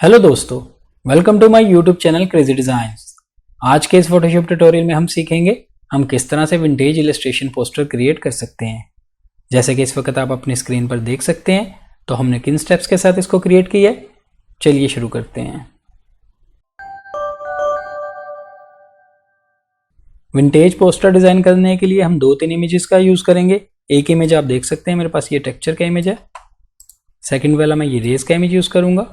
Hello दोस्तों, welcome to my YouTube channel crazy designs. आज के इस फोटोशॉप ट्यूटोरियल में हम सीखेंगे हम किस तरह से विंटेज इलस्ट्रेशन पोस्टर क्रिएट कर सकते हैं। जैसे कि इस वक्त आप अपनी स्क्रीन पर देख सकते हैं, तो हमने किन स्टेप्स के साथ इसको क्रिएट किया है। चलिए शुरू करते हैं। विंटेज पोस्टर डिजाइन करने के लिए हम 2-3 इमेजेस का यूज करेंगे। एक इमेज आप देख सकते हैं, मेरे पास ये टेक्सचर का इमेज है। सेकंड वाला मैं ये रेस का इमेज यूज करूंगा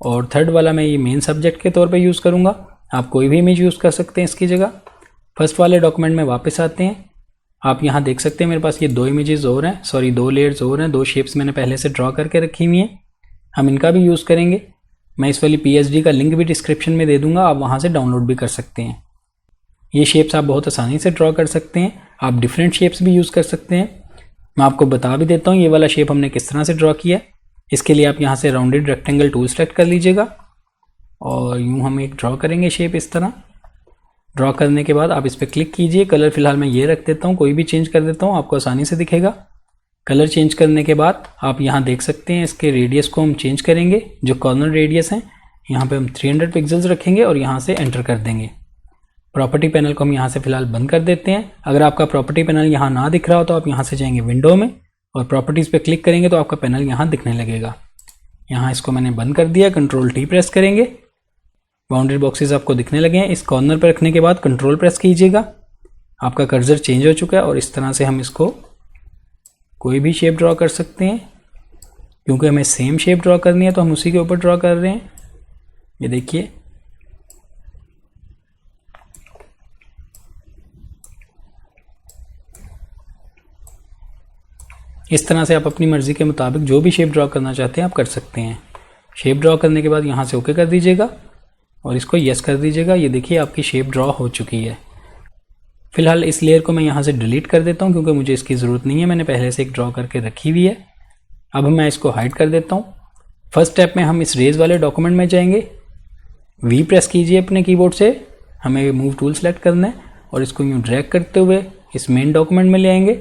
और थर्ड वाला मैं ये मेन सब्जेक्ट के तौर पे यूज़ करूँगा। आप कोई भी इमेज यूज़ कर सकते हैं इसकी जगह। फर्स्ट वाले डॉक्यूमेंट में वापस आते हैं। आप यहाँ देख सकते हैं मेरे पास ये 2 इमेजेस और हैं, सॉरी 2 लेयर्स और हैं। 2 शेप्स मैंने पहले से ड्रॉ करके रखी हुई हैं, हम इनका भी यूज़ करेंगे। मैं इस वाली PSD का लिंक भी डिस्क्रिप्शन में दे दूँगा, आप वहाँ से डाउनलोड भी कर सकते हैं। ये शेप्स आप बहुत आसानी से ड्रॉ कर सकते हैं। आप डिफरेंट शेप्स भी यूज़ कर सकते हैं। मैं आपको बता भी देता हूँ ये वाला शेप हमने किस तरह से ड्रॉ किया है। इसके लिए आप यहाँ से राउंडेड रेक्टेंगल टूल सेलेक्ट कर लीजिएगा और यूँ हम एक ड्रॉ करेंगे शेप इस तरह। ड्रॉ करने के बाद आप इस पर क्लिक कीजिए। कलर फिलहाल मैं ये रख देता हूँ, कोई भी चेंज कर देता हूँ, आपको आसानी से दिखेगा। कलर चेंज करने के बाद आप यहाँ देख सकते हैं इसके रेडियस को हम चेंज करेंगे। जो कॉर्नर रेडियस है यहाँ पे हम 300 पिक्सल्स रखेंगे और यहाँ से एंटर कर देंगे। प्रॉपर्टी पैनल को हम यहाँ से फिलहाल बंद कर देते हैं। अगर आपका प्रॉपर्टी पैनल यहाँ ना दिख रहा हो तो आप यहाँ से जाएंगे विंडो में और प्रॉपर्टीज़ पे क्लिक करेंगे तो आपका पैनल यहाँ दिखने लगेगा। यहाँ इसको मैंने बंद कर दिया। Ctrl+T प्रेस करेंगे, बाउंड्री बॉक्सेस आपको दिखने लगे हैं। इस कॉर्नर पर रखने के बाद कंट्रोल प्रेस कीजिएगा। आपका कर्सर चेंज हो चुका है और इस तरह से हम इसको कोई भी शेप ड्रॉ कर सकते हैं। क्योंकि हमें सेम शेप ड्रॉ करनी है तो हम उसी के ऊपर ड्रॉ कर रहे हैं। ये देखिए, इस तरह से आप अपनी मर्जी के मुताबिक जो भी शेप ड्रॉ करना चाहते हैं आप कर सकते हैं। शेप ड्रॉ करने के बाद यहाँ से ओके कर दीजिएगा और इसको यस कर दीजिएगा। ये देखिए आपकी शेप ड्रॉ हो चुकी है। फिलहाल इस लेयर को मैं यहाँ से डिलीट कर देता हूँ क्योंकि मुझे इसकी ज़रूरत नहीं है, मैंने पहले से एक ड्रॉ करके रखी हुई है। अब मैं इसको हाइड कर देता हूँ। फर्स्ट स्टेप में हम इस रेज वाले डॉक्यूमेंट में जाएंगे। V प्रेस कीजिए अपने कीबोर्ड से, हमें मूव टूल सेलेक्ट करना है और इसको यूँ ड्रैग करते हुए इस मेन डॉक्यूमेंट में ले आएंगे।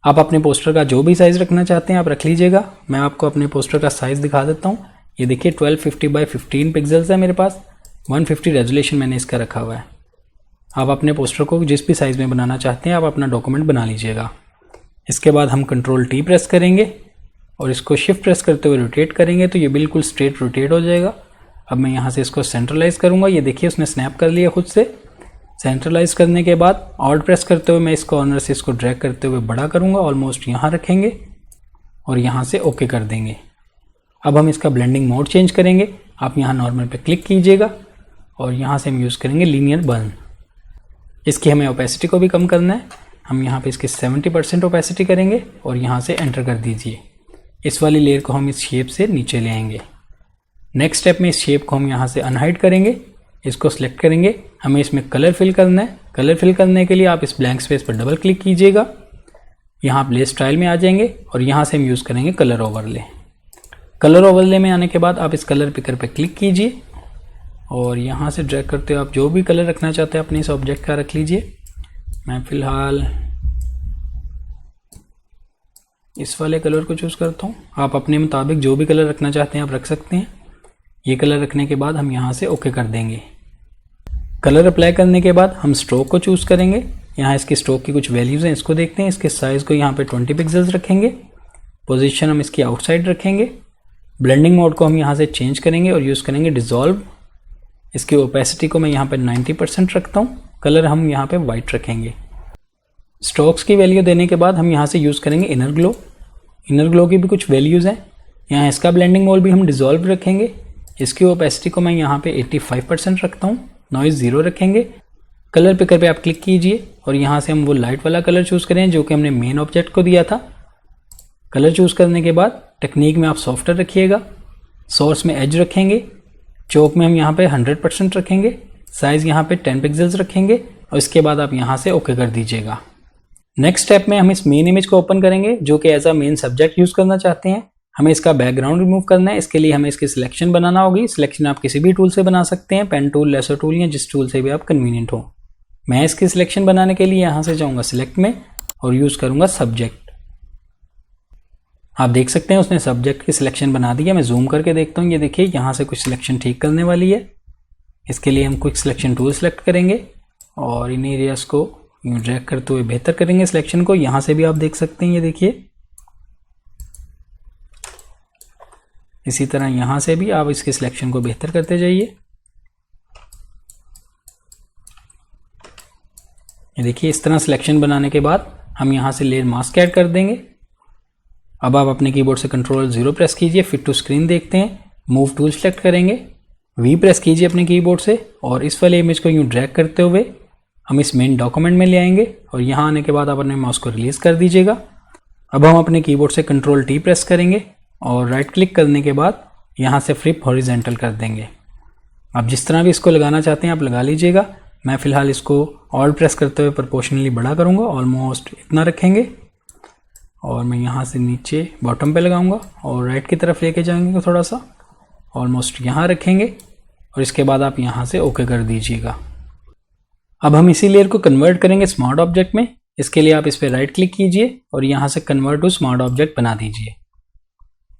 आप अपने पोस्टर का जो भी साइज़ रखना चाहते हैं आप रख लीजिएगा। मैं आपको अपने पोस्टर का साइज़ दिखा देता हूँ। ये देखिए 1250 बाई 15 पिक्सल्स है मेरे पास। 150 रेजोल्यूशन मैंने इसका रखा हुआ है। आप अपने पोस्टर को जिस भी साइज़ में बनाना चाहते हैं आप अपना डॉक्यूमेंट बना लीजिएगा। इसके बाद हम Ctrl+T प्रेस करेंगे और इसको शिफ्ट प्रेस करते हुए रोटेट करेंगे तो ये बिल्कुल स्ट्रेट रोटेट हो जाएगा। अब मैं यहाँ से इसको सेंट्रलाइज़ करूँगा। ये देखिए उसने स्नैप कर लिया खुद से। सेंट्रलाइज करने के बाद ऑल्ट प्रेस करते हुए मैं इस कॉर्नर से इसको ड्रैग करते हुए बड़ा करूँगा, ऑलमोस्ट यहाँ रखेंगे और यहाँ से ओके कर देंगे। अब हम इसका ब्लेंडिंग मोड चेंज करेंगे। आप यहाँ नॉर्मल पे क्लिक कीजिएगा और यहाँ से हम यूज़ करेंगे लीनियर बर्न। इसकी हमें ओपेसिटी को भी कम करना है। हम यहाँ पे इसकी 70% ओपेसिटी करेंगे और यहाँ से एंटर कर दीजिए। इस वाली लेयर को हम इस शेप से नीचे ले आएंगे। नेक्स्ट स्टेप में इस शेप को हम यहाँ से अनहाइड करेंगे। इसको सिलेक्ट करेंगे, हमें इसमें कलर फिल करना है। कलर फिल करने के लिए आप इस ब्लैंक स्पेस पर डबल क्लिक कीजिएगा। यहाँ आप ले स्टाइल में आ जाएंगे और यहाँ से हम यूज़ करेंगे कलर ओवरले। कलर ओवरले में आने के बाद आप इस कलर पिकर पे क्लिक कीजिए और यहाँ से ड्रैग करते हुए आप जो भी कलर रखना चाहते हैं अपने इस ऑब्जेक्ट का रख लीजिए। मैं फ़िलहाल इस वाले कलर को चूज़ करता हूँ। आप अपने मुताबिक जो भी कलर रखना चाहते हैं आप रख सकते हैं। ये कलर रखने के बाद हम यहाँ से ओके कर देंगे। कलर अप्लाई करने के बाद हम स्ट्रोक को चूज़ करेंगे। यहाँ इसके स्ट्रोक की कुछ वैल्यूज़ हैं, इसको देखते हैं। इसके साइज़ को यहाँ पे 20 पिक्सल्स रखेंगे। पोजीशन हम इसकी आउटसाइड रखेंगे। ब्लेंडिंग मोड को हम यहाँ से चेंज करेंगे और यूज़ करेंगे डिज़ोल्व। इसकी ओपेसिटी को मैं यहाँ पे 90% रखता हूँ। कलर हम यहाँ पे वाइट रखेंगे। स्ट्रोक्स की वैल्यू देने के बाद हम यहाँ से यूज़ करेंगे इनर ग्लो। इनर ग्लो की भी कुछ वैल्यूज़ हैं। यहाँ इसका ब्लेंडिंग मोड भी हम डिज़ोल्व रखेंगे। इसकी ओपेसिटी को मैं यहाँ पे 85% रखता हूँ। नॉइज़ 0 रखेंगे। कलर पिकर पे आप क्लिक कीजिए और यहाँ से हम वो लाइट वाला कलर चूज़ करें जो कि हमने मेन ऑब्जेक्ट को दिया था। कलर चूज़ करने के बाद टेक्निक में आप सॉफ्टर रखिएगा। सोर्स में एज रखेंगे। चौक में हम यहाँ पे 100% रखेंगे। साइज़ यहाँ पे 10 पिक्सल्स रखेंगे और इसके बाद आप यहाँ से ओके कर दीजिएगा। नेक्स्ट स्टेप में हम इस मेन इमेज को ओपन करेंगे जो कि as a main subject use करना चाहते हैं। हमें इसका बैकग्राउंड रिमूव करना है। इसके लिए हमें इसकी सिलेक्शन बनाना होगी। सिलेक्शन आप किसी भी टूल से बना सकते हैं, पेन टूल, लेसर टूल या जिस टूल से भी आप कन्वीनियंट हो। मैं इसकी सिलेक्शन बनाने के लिए यहाँ से जाऊँगा सिलेक्ट में और यूज़ करूँगा सब्जेक्ट। आप देख सकते हैं उसने सब्जेक्ट की सिलेक्शन बना दी है। मैं जूम करके देखता हूँ, ये देखिए यहाँ से कुछ सिलेक्शन ठीक करने वाली है। इसके लिए हम क्विक सिलेक्शन टूल सेलेक्ट करेंगे और इन एरियाज को यूँ ड्रैग करते हुए बेहतर करेंगे सिलेक्शन को। यहाँ से भी आप देख सकते हैं, ये देखिए इसी तरह यहाँ से भी आप इसके सिलेक्शन को बेहतर करते जाइए। ये देखिए इस तरह सिलेक्शन बनाने के बाद हम यहाँ से लेयर मास्क ऐड कर देंगे। अब आप अपने कीबोर्ड से Ctrl+0 प्रेस कीजिए, फिट टू स्क्रीन देखते हैं, मूव टूल सेलेक्ट करेंगे, V प्रेस कीजिए अपने कीबोर्ड से और इस वाले इमेज को यूँ ड्रैग करते हुए हम इस मेन डॉक्यूमेंट में ले आएंगे और यहाँ आने के बाद आप अपने माउस को रिलीज कर दीजिएगा। अब हम अपने कीबोर्ड से Ctrl+T प्रेस करेंगे और राइट क्लिक करने के बाद यहाँ से फ्लिप हॉरिजेंटल कर देंगे। आप जिस तरह भी इसको लगाना चाहते हैं आप लगा लीजिएगा। मैं फ़िलहाल इसको ऑल्ट प्रेस करते हुए प्रोपोर्शनली बड़ा करूँगा, ऑलमोस्ट इतना रखेंगे और मैं यहाँ से नीचे बॉटम पे लगाऊंगा और राइट की तरफ लेके जाएंगे थोड़ा सा, ऑलमोस्ट यहाँ रखेंगे और इसके बाद आप यहाँ से ओके कर दीजिएगा। अब हम इसी लेयर को कन्वर्ट करेंगे स्मार्ट ऑब्जेक्ट में। इसके लिए आप इस पर राइट क्लिक कीजिए और यहाँ से कन्वर्ट टू स्मार्ट ऑब्जेक्ट बना दीजिए।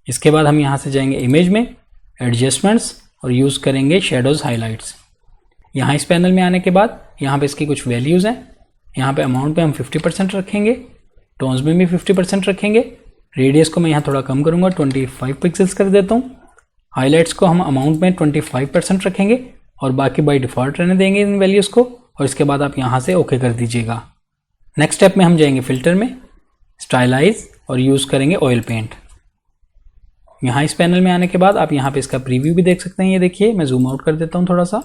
इसके बाद हम यहाँ से जाएंगे इमेज में, एडजस्टमेंट्स और यूज़ करेंगे शेडोज़ हाईलाइट्स। यहाँ इस पैनल में आने के बाद यहाँ पे इसकी कुछ वैल्यूज़ हैं। यहाँ पे अमाउंट पे हम 50% रखेंगे, टोन्स में भी 50% रखेंगे, रेडियस को मैं यहाँ थोड़ा कम करूँगा, 25 पिक्सल्स कर देता हूँ। हाईलाइट्स को हम अमाउंट में 25% रखेंगे और बाकी बाय डिफ़ॉल्ट रहने देंगे इन वैल्यूज़ को और इसके बाद आप यहाँ से ओके कर दीजिएगा। नेक्स्ट स्टेप में हम जाएंगे फिल्टर में, स्टाइलाइज और यूज़ करेंगे ऑयल पेंट। यहाँ इस पैनल में आने के बाद आप यहाँ पे इसका प्रीव्यू भी देख सकते हैं। ये देखिए मैं जूम आउट कर देता हूँ थोड़ा सा।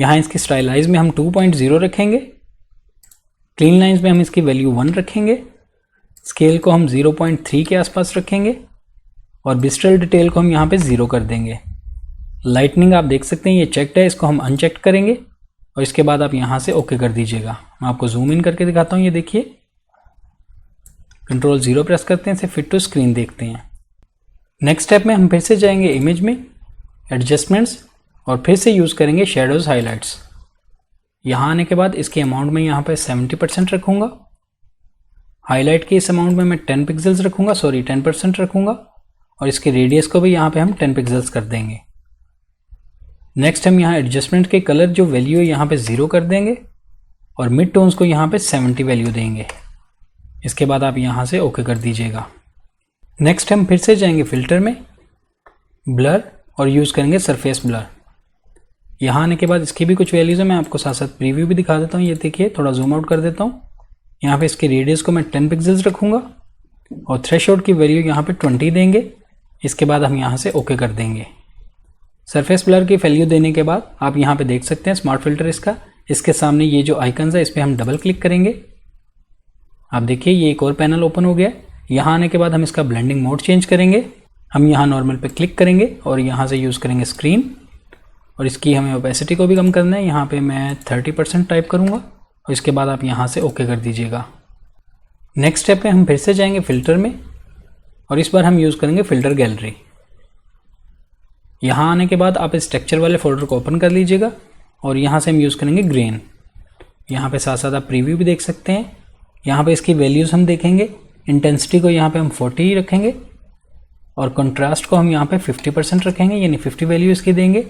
यहाँ इसकी स्टाइलाइज में हम 2.0 रखेंगे, क्लीन लाइंस में हम इसकी वैल्यू 1 रखेंगे, स्केल को हम 0.3 के आसपास रखेंगे और विस्ट्रल डिटेल को हम यहाँ पे 0 कर देंगे। लाइटनिंग आप देख सकते हैं ये चेक्ड है, इसको हम अनचेक करेंगे और इसके बाद आप यहाँ से ओके कर दीजिएगा। मैं आपको जूम इन करके दिखाता हूँ। ये देखिए Ctrl+0 प्रेस करते हैं, इसे फिट टू स्क्रीन देखते हैं। नेक्स्ट स्टेप में हम फिर से जाएंगे इमेज में, एडजस्टमेंट्स और फिर से यूज़ करेंगे शेडोज़ हाईलाइट्स। यहाँ आने के बाद इसके अमाउंट में यहाँ पे 70% रखूँगा, हाईलाइट के इस अमाउंट में मैं 10 पिक्सल्स रखूँगा, 10% रखूँगा और इसके रेडियस को भी यहाँ पे हम 10 पिक्सल्स कर देंगे। नेक्स्ट हम यहाँ एडजस्टमेंट के कलर जो वैल्यू है यहाँ पे 0 कर देंगे और मिड टोन्स को यहाँ पे 70 वैल्यू देंगे। इसके बाद आप यहाँ से ओके कर दीजिएगा। नेक्स्ट हम फिर से जाएंगे फिल्टर में, ब्लर और यूज़ करेंगे सरफेस ब्लर। यहाँ आने के बाद इसकी भी कुछ वैल्यूज़ है, मैं आपको साथ साथ प्रीव्यू भी दिखा देता हूँ। ये देखिए थोड़ा जूम आउट कर देता हूँ। यहाँ पे इसके रेडियस को मैं 10 पिक्सल्स रखूँगा और थ्रेशोल्ड की वैल्यू यहाँ पे 20 देंगे। इसके बाद हम यहाँ से ओके कर देंगे। सरफेस ब्लर की वैल्यू देने के बाद आप यहाँ पे देख सकते हैं स्मार्ट फिल्टर इसका, इसके सामने ये जो आइकन्स है इस पर हम डबल क्लिक करेंगे। आप देखिए ये एक और पैनल ओपन हो गया। यहाँ आने के बाद हम इसका ब्लेंडिंग मोड चेंज करेंगे। हम यहाँ नॉर्मल पे क्लिक करेंगे और यहाँ से यूज़ करेंगे स्क्रीन और इसकी हमें ओपेसिटी को भी कम करना है। यहाँ पे मैं 30% टाइप करूँगा और इसके बाद आप यहाँ से ओके कर दीजिएगा। नेक्स्ट स्टेप में हम फिर से जाएंगे फिल्टर में और इस बार हम यूज़ करेंगे फिल्टर गैलरी। यहाँ आने के बाद आप इस टेक्सचर वाले फोल्डर को ओपन कर लीजिएगा और यहाँ से हम यूज़ करेंगे ग्रेन। यहाँ पे साथ साथ आप प्रीव्यू भी देख सकते हैं। यहाँ पे इसकी वैल्यूज़ हम देखेंगे। इंटेंसिटी को यहाँ पे हम 40 ही रखेंगे और कंट्रास्ट को हम यहाँ पे 50% रखेंगे, यानी 50 वैल्यू इसकी देंगे।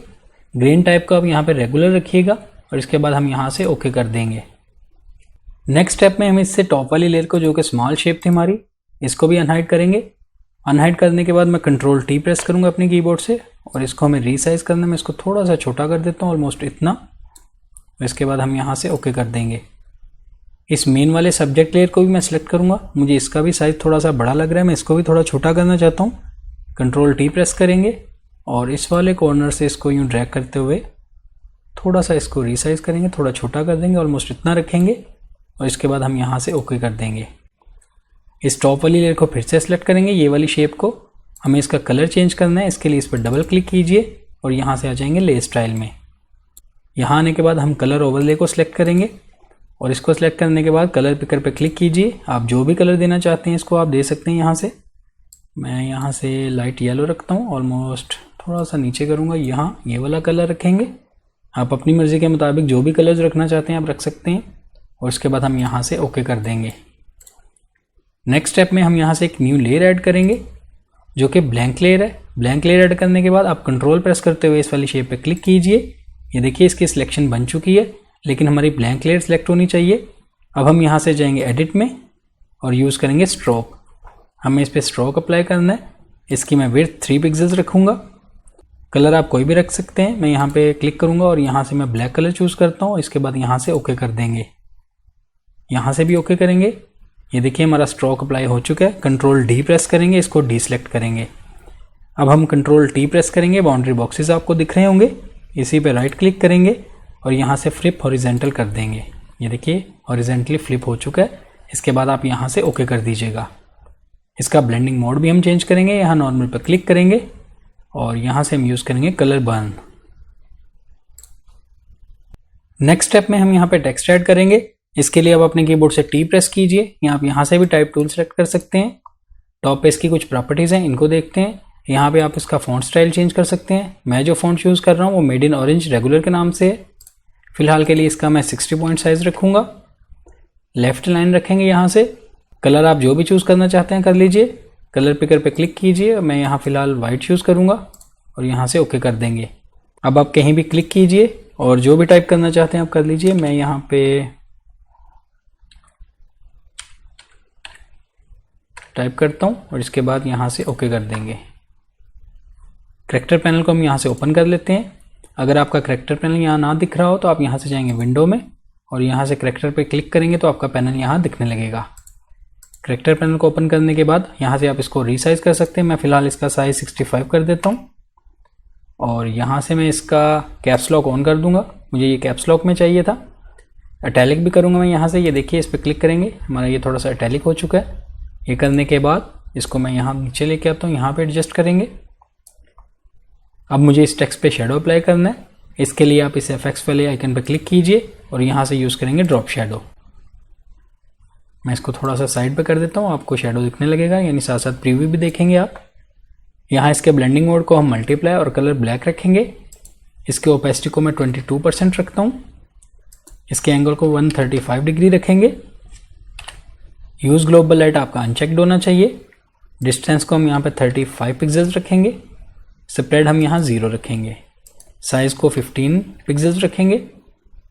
ग्रेन टाइप को आप यहाँ पे रेगुलर रखिएगा और इसके बाद हम यहाँ से ओके कर देंगे। नेक्स्ट स्टेप में हम इससे टॉप वाली लेयर को जो कि स्मॉल शेप थी हमारी, इसको भी अनहाइड करेंगे। अनहाइड करने के बाद मैं Ctrl+T प्रेस करूँगा अपने कीबोर्ड से और इसको हमें रीसाइज करना है। मैं इसको थोड़ा सा छोटा कर देता हूँ, ऑलमोस्ट इतना। इसके बाद हम यहाँ से ओके कर देंगे। इस मेन वाले सब्जेक्ट लेयर को भी मैं सिलेक्ट करूँगा। मुझे इसका भी साइज़ थोड़ा सा बड़ा लग रहा है, मैं इसको भी थोड़ा छोटा करना चाहता हूँ। Ctrl+T प्रेस करेंगे और इस वाले कॉर्नर से इसको यूँ ड्रैग करते हुए थोड़ा सा इसको रीसाइज करेंगे, थोड़ा छोटा कर देंगे, ऑलमोस्ट इतना रखेंगे और इसके बाद हम यहाँ से ओके कर देंगे। इस टॉप वाली लेयर को फिर से सिलेक्ट करेंगे, ये वाली शेप को। हमें इसका कलर चेंज करना है, इसके लिए इस पर डबल क्लिक कीजिए और यहाँ से आ जाएंगे ले स्टाइल में। यहाँ आने के बाद हम कलर ओवरले को सिलेक्ट करेंगे और इसको सिलेक्ट करने के बाद कलर पिकर पे क्लिक कीजिए। आप जो भी कलर देना चाहते हैं इसको आप दे सकते हैं। यहाँ से मैं यहाँ से लाइट येलो रखता हूँ, ऑलमोस्ट थोड़ा सा नीचे करूँगा, यहाँ ये वाला कलर रखेंगे। आप अपनी मर्ज़ी के मुताबिक जो भी कलर्स रखना चाहते हैं आप रख सकते हैं और इसके बाद हम यहाँ से ओके कर देंगे। नेक्स्ट स्टेप में हम यहाँ से एक न्यू लेयर ऐड करेंगे जो कि ब्लैंक लेयर है। ब्लैंक लेयर ऐड करने के बाद आप कंट्रोल प्रेस करते हुए इस वाली शेप पे क्लिक कीजिए। ये देखिए इसकी सिलेक्शन बन चुकी है, लेकिन हमारी ब्लैंक लेयर सिलेक्ट होनी चाहिए। अब हम यहाँ से जाएंगे एडिट में और यूज़ करेंगे स्ट्रोक। हमें इस पर स्ट्रोक अप्लाई करना है। इसकी मैं विड्थ 3 पिक्सेल्स रखूँगा। कलर आप कोई भी रख सकते हैं। मैं यहाँ पे क्लिक करूँगा और यहाँ से मैं ब्लैक कलर चूज़ करता हूँ। इसके बाद यहाँ से ओके कर देंगे, यहाँ से भी ओके करेंगे। ये देखिए हमारा स्ट्रोक अप्लाई हो चुका है। कंट्रोल डी प्रेस करेंगे, इसको डीसेलेक्ट करेंगे। अब हम कंट्रोल टी प्रेस करेंगे, बाउंड्री बॉक्सेस आपको दिख रहे होंगे, इसी पे राइट क्लिक करेंगे और यहाँ से फ्लिप हॉरिजेंटल कर देंगे। ये देखिए हॉरिजेंटली फ्लिप हो चुका है। इसके बाद आप यहाँ से ओके कर दीजिएगा। इसका ब्लेंडिंग मोड भी हम चेंज करेंगे। यहाँ नॉर्मल पर क्लिक करेंगे और यहाँ से हम यूज़ करेंगे कलर बर्न। नेक्स्ट स्टेप में हम यहाँ पे टेक्स्ट ऐड करेंगे। इसके लिए आप अपने कीबोर्ड से टी प्रेस कीजिए या आप यहाँ से भी टाइप टूल सेलेक्ट कर सकते हैं। टॉप पे इसकी कुछ प्रॉपर्टीज़ हैं, इनको देखते हैं। यहाँ पे आप इसका फॉन्ट स्टाइल चेंज कर सकते हैं। मैं जो फॉन्ट यूज़ कर रहा हूँ वो मेड इन ऑरेंज रेगुलर के नाम से है। फिलहाल के लिए इसका मैं 60 पॉइंट साइज़ रखूँगा। लेफ्ट लाइन रखेंगे यहाँ से। कलर आप जो भी चूज़ करना चाहते हैं कर लीजिए। कलर पिकर पे क्लिक कीजिए। मैं यहाँ फ़िलहाल वाइट चूज़ करूँगा और यहाँ से ओके कर देंगे। अब आप कहीं भी क्लिक कीजिए और जो भी टाइप करना चाहते हैं आप कर लीजिए। मैं यहाँ पे टाइप करता हूँ और इसके बाद यहाँ से ओके कर देंगे। करैक्टर पैनल को हम यहाँ से ओपन कर लेते हैं। अगर आपका करैक्टर पैनल यहाँ ना दिख रहा हो तो आप यहाँ से जाएंगे विंडो में और यहाँ से करैक्टर पे क्लिक करेंगे तो आपका पैनल यहाँ दिखने लगेगा। करैक्टर पैनल को ओपन करने के बाद यहाँ से आप इसको रीसाइज कर सकते हैं। मैं फ़िलहाल इसका साइज़ 65 कर देता हूँ और यहाँ से मैं इसका कैप्स लॉक ऑन कर दूँगा। मुझे ये कैप्स लॉक में चाहिए था। अटैलिक भी करूँगा मैं यहाँ से। ये देखिए इस पर क्लिक करेंगे, हमारा ये थोड़ा सा अटैलिक हो चुका है। ये करने के बाद इसको मैं यहाँ नीचे लेके आता हूँ, यहाँ पे एडजस्ट करेंगे। अब मुझे इस टेक्स्ट पे शेडो अप्लाई करना है। इसके लिए आप इस एफएक्स वाले आइकन पर क्लिक कीजिए और यहाँ से यूज़ करेंगे ड्रॉप शेडो। मैं इसको थोड़ा सा साइड पे कर देता हूँ, आपको शेडो दिखने लगेगा, यानी साथ साथ प्रीव्यू भी देखेंगे आप। यहाँ इसके ब्लेंडिंग मोड को हम मल्टीप्लाई और कलर ब्लैक रखेंगे। इसके ओपेसिटी को मैं 22% रखता हूँ। इसके एंगल को 135 डिग्री रखेंगे। यूज़ ग्लोबल लाइट आपका अनचेक्ड होना चाहिए। डिस्टेंस को हम यहाँ पे 35 पिक्सेल्स रखेंगे। स्प्रेड हम यहाँ 0 रखेंगे। साइज़ को 15 पिक्सेल्स रखेंगे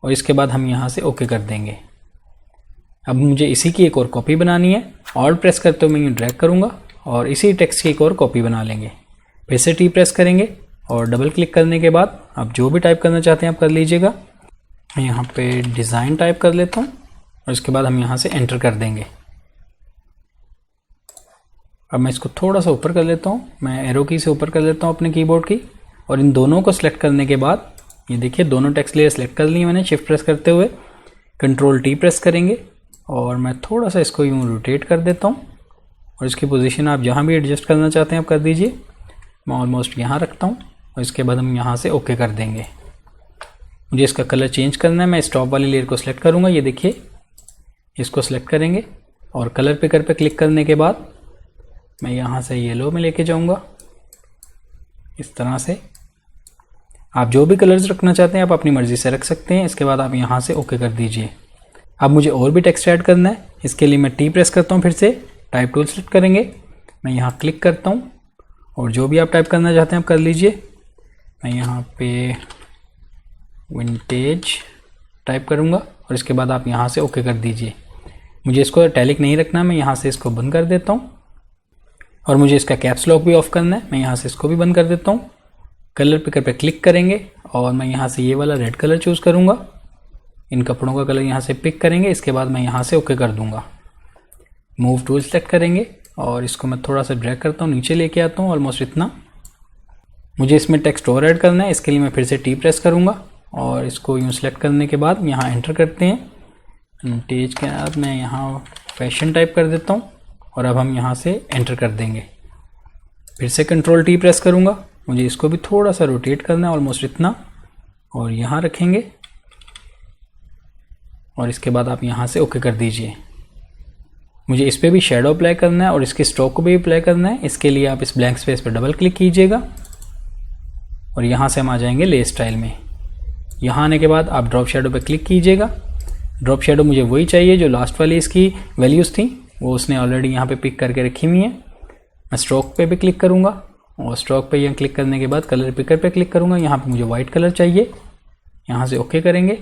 और इसके बाद हम यहाँ से ओके कर देंगे। अब मुझे इसी की एक और कॉपी बनानी है। ऑल्ट प्रेस करते हुए मैं ये ड्रैग करूँगा और इसी टेक्स्ट की एक और कॉपी बना लेंगे। फिर से टी प्रेस करेंगे और डबल क्लिक करने के बाद आप जो भी टाइप करना चाहते हैं आप कर लीजिएगा। मैं यहाँ पे डिज़ाइन टाइप कर लेता हूँ और इसके बाद हम यहाँ से एंटर कर देंगे। अब मैं इसको थोड़ा सा ऊपर कर लेता हूँ। मैं एरो की से ऊपर कर लेता हूँ अपने कीबोर्ड की और इन दोनों को सिलेक्ट करने के बाद ये देखिए दोनों टेक्स्ट लेयर सेलेक्ट कर ली मैंने शिफ्ट प्रेस करते हुए। कंट्रोल टी प्रेस करेंगे और मैं थोड़ा सा इसको यूँ रोटेट कर देता हूँ और इसकी पोजीशन आप जहाँ भी एडजस्ट करना चाहते हैं आप कर दीजिए। मैं ऑलमोस्ट यहाँ रखता हूँ और इसके बाद हम यहाँ से ओके कर देंगे। मुझे इसका कलर चेंज करना है। मैं इस टॉप वाली लेयर को सिलेक्ट करूँगा। ये देखिए इसको सिलेक्ट करेंगे और कलर पिकर पे क्लिक करने के बाद मैं यहाँ से येलो में लेके जाऊँगा। इस तरह से आप जो भी कलर्स रखना चाहते हैं आप अपनी मर्ज़ी से रख सकते हैं। इसके बाद आप यहाँ से ओके कर दीजिए। अब मुझे और भी टेक्स्ट ऐड करना है। इसके लिए मैं टी प्रेस करता हूँ, फिर से टाइप टूल सेलेक्ट करेंगे। मैं यहाँ क्लिक करता हूँ और जो भी आप टाइप करना चाहते हैं आप कर लीजिए। मैं यहाँ पे विंटेज टाइप करूँगा और इसके बाद आप यहाँ से ओके कर दीजिए। मुझे इसको इटैलिक नहीं रखना, मैं यहाँ से इसको बंद कर देता हूँ और मुझे इसका कैप्स लॉक भी ऑफ करना है। मैं यहाँ से इसको भी बंद कर देता हूँ। कलर पिकर पे क्लिक करेंगे और मैं यहाँ से ये वाला रेड कलर चूज़ करूँगा। इन कपड़ों का कलर यहाँ से पिक करेंगे। इसके बाद मैं यहाँ से ओके कर दूँगा। मूव टूल सेलेक्ट करेंगे और इसको मैं थोड़ा सा ड्रैग करता हूँ, नीचे लेके आता हूँ ऑलमोस्ट इतना। मुझे इसमें टेक्स्ट और ऐड करना है। इसके लिए मैं फिर से टी प्रेस करूँगा और इसको यूँ सेलेक्ट करने के बाद यहाँ एंटर करते हैं। विंटेज के बाद मैं यहाँ फैशन टाइप कर देता हूँ और अब हम यहाँ से एंटर कर देंगे। फिर से कंट्रोल टी प्रेस करूँगा। मुझे इसको भी थोड़ा सा रोटेट करना है ऑलमोस्ट इतना और यहाँ रखेंगे और इसके बाद आप यहाँ से ओके कर दीजिए। मुझे इस पर भी शेडो अप्लाई करना है और इसके स्ट्रोक को भी अप्लाई करना है। इसके लिए आप इस ब्लैंक स्पेस पर डबल क्लिक कीजिएगा और यहाँ से हम आ जाएंगे ले स्टाइल में। यहाँ आने के बाद आप ड्रॉप शेडो पर क्लिक कीजिएगा। ड्रॉप शेडो मुझे वही चाहिए जो लास्ट वाली इसकी वैल्यूज़ थी। वो उसने ऑलरेडी यहाँ पे पिक करके रखी हुई है। मैं स्ट्रोक पे भी क्लिक करूँगा और स्ट्रोक पे यहाँ क्लिक करने के बाद कलर पिकर पे क्लिक करूँगा। यहाँ पे मुझे वाइट कलर चाहिए, यहाँ से ओके करेंगे।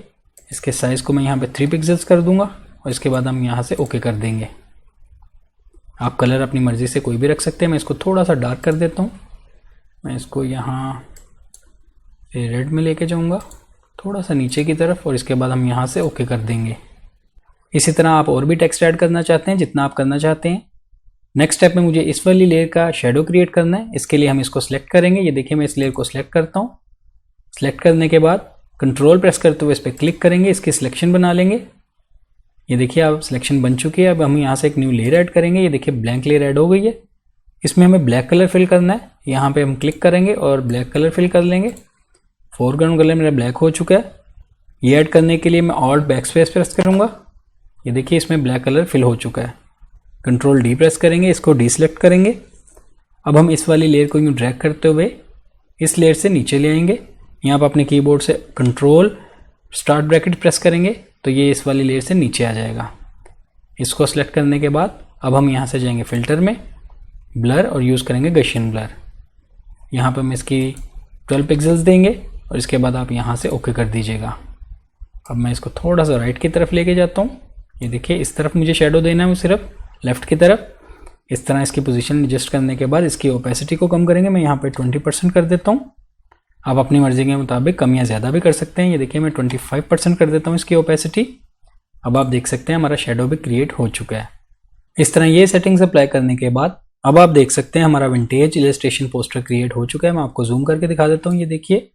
इसके साइज़ को मैं यहाँ पे 3 पिक्सल्स कर दूँगा और इसके बाद हम यहाँ से ओके कर देंगे। आप कलर अपनी मर्ज़ी से कोई भी रख सकते हैं। मैं इसको थोड़ा सा डार्क कर देता हूँ। मैं इसको यहाँ रेड में लेके जाऊँगा थोड़ा सा नीचे की तरफ और इसके बाद हम यहाँ से ओके कर देंगे। इसी तरह आप और भी टेक्स्ट ऐड करना चाहते हैं जितना आप करना चाहते हैं। नेक्स्ट स्टेप में मुझे इस वाली लेयर का शेडो क्रिएट करना है। इसके लिए हम इसको सिलेक्ट करेंगे। ये देखिए मैं इस लेयर को सिलेक्ट करता हूँ। सिलेक्ट करने के बाद कंट्रोल प्रेस करते हुए इस पर क्लिक करेंगे, इसकी सिलेक्शन बना लेंगे। ये देखिए अब सिलेक्शन बन चुकी है। अब हम यहाँ से एक न्यू लेयर ऐड करेंगे। ये देखिए ब्लैंक लेयर ऐड हो गई है। इसमें हमें ब्लैक कलर फिल करना है। यहाँ पे हम क्लिक करेंगे और ब्लैक कलर फिल कर लेंगे। फोरग्राउंड कलर मेरा ब्लैक हो चुका है। ये ऐड करने के लिए मैं ऑल्ट बैकस्पेस प्रेस करूँगा। ये देखिए इसमें ब्लैक कलर फिल हो चुका है। कंट्रोल डी प्रेस करेंगे, इसको डीसेलेक्ट करेंगे। अब हम इस वाली लेयर को यूँ ड्रैग करते हुए इस लेयर से नीचे ले आएंगे। यहाँ पर अपने कीबोर्ड से कंट्रोल स्टार्ट ब्रैकेट प्रेस करेंगे तो ये इस वाली लेयर से नीचे आ जाएगा। इसको सेलेक्ट करने के बाद अब हम यहाँ से जाएंगे फिल्टर में, ब्लर और यूज़ करेंगे गशियन ब्लर। यहाँ पर हम इसकी 12 पिक्सल्स देंगे और इसके बाद आप यहाँ से ओके कर दीजिएगा। अब मैं इसको थोड़ा सा राइट की तरफ लेके जाता हूँ। ये देखिए इस तरफ मुझे शेडो देना है, सिर्फ लेफ्ट की तरफ। इस तरह इसकी पोजीशन एडजस्ट करने के बाद इसकी ओपेसिटी को कम करेंगे। मैं यहाँ पे 20% कर देता हूँ। आप अपनी मर्जी के मुताबिक कम या ज़्यादा भी कर सकते हैं। ये देखिए मैं 25% कर देता हूँ इसकी ओपेसिटी। अब आप देख सकते हैं हमारा शेडो भी क्रिएट हो चुका है। इस तरह ये सेटिंग्स अप्लाई करने के बाद अब आप देख सकते हैं हमारा विंटेज इलस्ट्रेशन पोस्टर क्रिएट हो चुका है। मैं आपको जूम करके दिखा देता हूँ। ये देखिए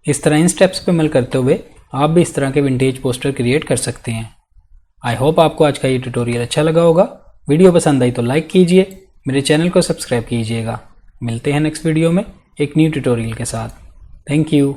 इस तरह इन स्टेप्स पे अमल करते हुए आप भी इस तरह के विंटेज पोस्टर क्रिएट कर सकते हैं। आई होप आपको आज का ये ट्यूटोरियल अच्छा लगा होगा। वीडियो पसंद आई तो लाइक कीजिए, मेरे चैनल को सब्सक्राइब कीजिएगा। मिलते हैं नेक्स्ट वीडियो में एक न्यू ट्यूटोरियल के साथ। Thank you.